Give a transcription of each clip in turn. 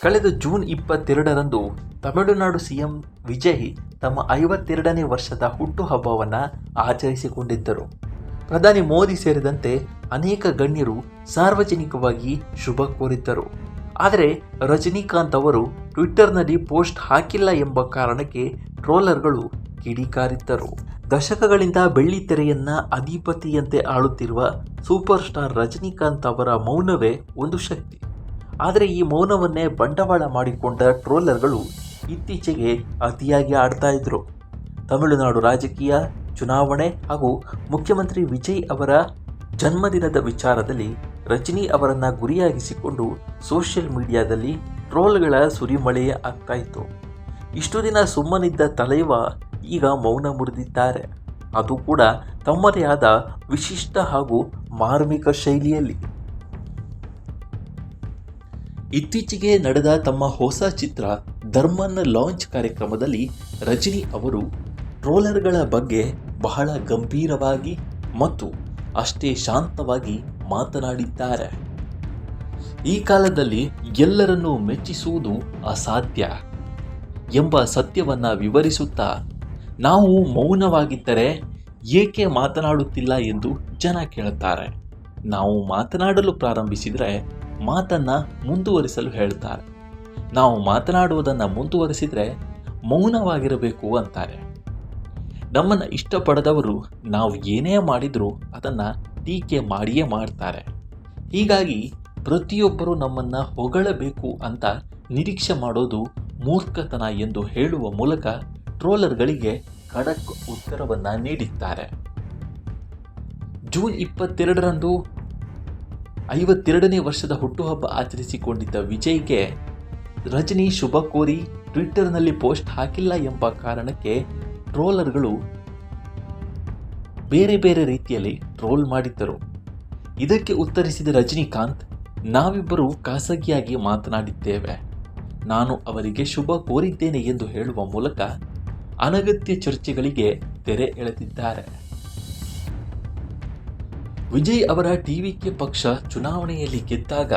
ಕಳೆದ June 22ರಂದು Tamil Nadu CM Vijay ತಮ್ಮ 52ನೇ ವರ್ಷದ ಹುಟ್ಟುಹಬ್ಬವನ್ನು ಆಚರಿಸಿಕೊಂಡಿದ್ದರು. ಪ್ರಧಾನಿ ಮೋದಿ ಸೇರಿದಂತೆ ಅನೇಕ ಗಣ್ಯರು ಸಾರ್ವಜನಿಕವಾಗಿ ಶುಭ ಕೋರಿದ್ದರು. ಆದರೆ ರಜನಿಕಾಂತ್ ಅವರು ಟ್ವಿಟ್ಟರ್ನಲ್ಲಿ ಪೋಸ್ಟ್ ಹಾಕಿಲ್ಲ ಎಂಬ ಕಾರಣಕ್ಕೆ ಟ್ರೋಲರ್ಗಳು ಕಿಡಿಕಾರಿದ್ದರು. ದಶಕಗಳಿಂದ ಬೆಳ್ಳಿತೆರೆಯನ್ನ ಅಧಿಪತಿಯಂತೆ ಆಳುತ್ತಿರುವ ಸೂಪರ್ ಸ್ಟಾರ್ ರಜನಿಕಾಂತ್ ಅವರ ಮೌನವೇ ಒಂದು ಶಕ್ತಿ. ಆದರೆ ಈ ಮೌನವನ್ನೇ ಬಂಡವಾಳ ಮಾಡಿಕೊಂಡ ಟ್ರೋಲರ್ಗಳು ಇತ್ತೀಚೆಗೆ ಅತಿಯಾಗಿ ಆಡ್ತಾ ಇದ್ರು. ತಮಿಳುನಾಡು ರಾಜಕೀಯ, ಚುನಾವಣೆ ಹಾಗೂ ಮುಖ್ಯಮಂತ್ರಿ ವಿಜಯ್ ಅವರ ಜನ್ಮದಿನದ ವಿಚಾರದಲ್ಲಿ ರಜನಿ ಅವರನ್ನು ಗುರಿಯಾಗಿಸಿಕೊಂಡು ಸೋಷಿಯಲ್ ಮೀಡಿಯಾದಲ್ಲಿ ಟ್ರೋಲ್ಗಳ ಸುರಿಮಳೆಯೇ ಆಗ್ತಾ ಇತ್ತು. ಇಷ್ಟು ದಿನ ಸುಮ್ಮನಿದ್ದ ತಲೈವ ಈಗ ಮೌನ ಮುರಿದಿದ್ದಾರೆ. ಅದು ಕೂಡ ತಮ್ಮದೇ ಆದ ವಿಶಿಷ್ಟ ಹಾಗೂ ಮಾರ್ಮಿಕ ಶೈಲಿಯಲ್ಲಿ. ಇತ್ತೀಚೆಗೆ ನಡೆದ ತಮ್ಮ ಹೊಸ ಚಿತ್ರ ಧರ್ಮನ್ ಲಾಂಚ್ ಕಾರ್ಯಕ್ರಮದಲ್ಲಿ ರಜನಿ ಅವರು ಟ್ರೋಲರ್ಗಳ ಬಗ್ಗೆ ಬಹಳ ಗಂಭೀರವಾಗಿ ಮತ್ತು ಅಷ್ಟೇ ಶಾಂತವಾಗಿ ಮಾತನಾಡಿದ್ದಾರೆ. ಈ ಕಾಲದಲ್ಲಿ ಎಲ್ಲರನ್ನೂ ಮೆಚ್ಚಿಸುವುದು ಅಸಾಧ್ಯ ಎಂಬ ಸತ್ಯವನ್ನು ವಿವರಿಸುತ್ತಾ, ನಾವು ಮೌನವಾಗಿದ್ದರೆ ಏಕೆ ಮಾತನಾಡುತ್ತಿಲ್ಲ ಎಂದು ಜನ ಕೇಳುತ್ತಾರೆ. ನಾವು ಮಾತನಾಡಲು ಪ್ರಾರಂಭಿಸಿದರೆ ಮಾತನ್ನು ಮುಂದುವರಿಸಲು ಹೇಳ್ತಾರೆ. ನಾವು ಮಾತನಾಡುವುದನ್ನು ಮುಂದುವರಿಸಿದರೆ ಮೌನವಾಗಿರಬೇಕು ಅಂತಾರೆ. ನಮ್ಮನ್ನು ಇಷ್ಟಪಡದವರು ನಾವು ಏನೇ ಮಾಡಿದರೂ ಅದನ್ನು ಟೀಕೆ ಮಾಡಿಯೇ ಮಾಡ್ತಾರೆ. ಹೀಗಾಗಿ ಪ್ರತಿಯೊಬ್ಬರೂ ನಮ್ಮನ್ನು ಹೊಗಳಬೇಕು ಅಂತ ನಿರೀಕ್ಷೆ ಮಾಡೋದು ಮೂರ್ಖತನ ಎಂದು ಹೇಳುವ ಮೂಲಕ ಟ್ರೋಲರ್ಗಳಿಗೆ ಖಡಕ್ ಉತ್ತರವನ್ನು ನೀಡಿದ್ದಾರೆ. ಜೂನ್ 22ರಂದು 52ನೇ ವರ್ಷದ ಹುಟ್ಟುಹಬ್ಬ ಆಚರಿಸಿಕೊಂಡಿದ್ದ ವಿಜಯ್ಗೆ ರಜನಿ ಶುಭ ಕೋರಿ ಟ್ವಿಟ್ಟರ್ನಲ್ಲಿ ಪೋಸ್ಟ್ ಹಾಕಿಲ್ಲ ಎಂಬ ಕಾರಣಕ್ಕೆ ಟ್ರೋಲರ್ಗಳು ಬೇರೆ ಬೇರೆ ರೀತಿಯಲ್ಲಿ ಟ್ರೋಲ್ ಮಾಡಿದ್ದರು. ಇದಕ್ಕೆ ಉತ್ತರಿಸಿದ ರಜನಿಕಾಂತ್, ನಾವಿಬ್ಬರು ಖಾಸಗಿಯಾಗಿ ಮಾತನಾಡಿದ್ದೇವೆ, ನಾನು ಅವರಿಗೆ ಶುಭ ಕೋರಿದ್ದೇನೆ ಎಂದು ಹೇಳುವ ಮೂಲಕ ಅನಗತ್ಯ ಚರ್ಚೆಗಳಿಗೆ ತೆರೆ ಎಳೆದಿದ್ದಾರೆ. ವಿಜಯ್ ಅವರ ಟಿವಿಕೆ ಪಕ್ಷ ಚುನಾವಣೆಯಲ್ಲಿ ಗೆದ್ದಾಗ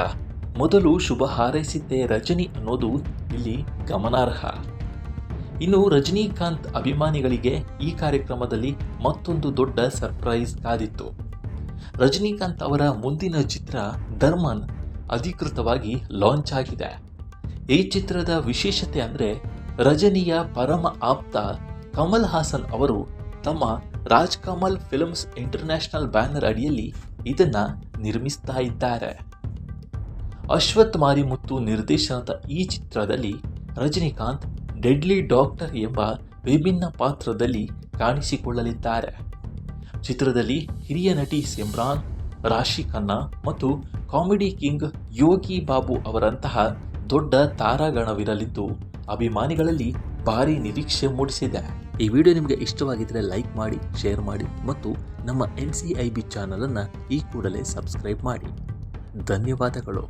ಮೊದಲು ಶುಭ ಹಾರೈಸಿದ್ದೇ ರಜನಿ ಅನ್ನೋದು ಇಲ್ಲಿ ಗಮನಾರ್ಹ. ಇನ್ನು ರಜನಿಕಾಂತ್ ಅಭಿಮಾನಿಗಳಿಗೆ ಈ ಕಾರ್ಯಕ್ರಮದಲ್ಲಿ ಮತ್ತೊಂದು ದೊಡ್ಡ ಸರ್ಪ್ರೈಸ್ ಕಾದಿತ್ತು. ರಜನಿಕಾಂತ್ ಅವರ ಮುಂದಿನ ಚಿತ್ರ ಧರ್ಮನ್ ಅಧಿಕೃತವಾಗಿ ಲಾಂಚ್ ಆಗಿದೆ. ಈ ಚಿತ್ರದ ವಿಶೇಷತೆ ಅಂದರೆ ರಜನಿಯ ಪರಮ ಆಪ್ತ ಕಮಲ್ ಹಾಸನ್ ಅವರು ತಮ್ಮ Raj Kamal films international banner ಅಡಿಯಲ್ಲಿ ಇದನ್ನು ನಿರ್ಮಿಸ್ತಾ ಇದ್ದಾರೆ. ಅಶ್ವಥ್ ಮಾರಿಮುತ್ತು ನಿರ್ದೇಶನದ ಈ ಚಿತ್ರದಲ್ಲಿ ರಜನಿಕಾಂತ್ ಡೆಡ್ಲಿ ಡಾಕ್ಟರ್ ಎಂಬ ವಿಭಿನ್ನ ಪಾತ್ರದಲ್ಲಿ ಕಾಣಿಸಿಕೊಳ್ಳಲಿದ್ದಾರೆ. ಚಿತ್ರದಲ್ಲಿ ಹಿರಿಯ ನಟಿ ಸಿಮ್ರಾನ್, ರಾಶಿ ಖನ್ನಾ ಮತ್ತು ಕಾಮಿಡಿ ಕಿಂಗ್ ಯೋಗಿ ಬಾಬು ಅವರಂತಹ ದೊಡ್ಡ ತಾರಾಗಣವಿರಲಿದ್ದು ಅಭಿಮಾನಿಗಳಲ್ಲಿ ಭಾರಿ ನಿರೀಕ್ಷೆ ಮೂಡಿಸಿದೆ. ಈ ವಿಡಿಯೋ ನಿಮಗೆ ಇಷ್ಟವಾಗಿದ್ದರೆ ಲೈಕ್ ಮಾಡಿ, ಶೇರ್ ಮಾಡಿ ಮತ್ತು ನಮ್ಮ NCIB ಚಾನಲನ್ನು ಈ ಕೂಡಲೇ ಸಬ್ಸ್ಕ್ರೈಬ್ ಮಾಡಿ. ಧನ್ಯವಾದಗಳು.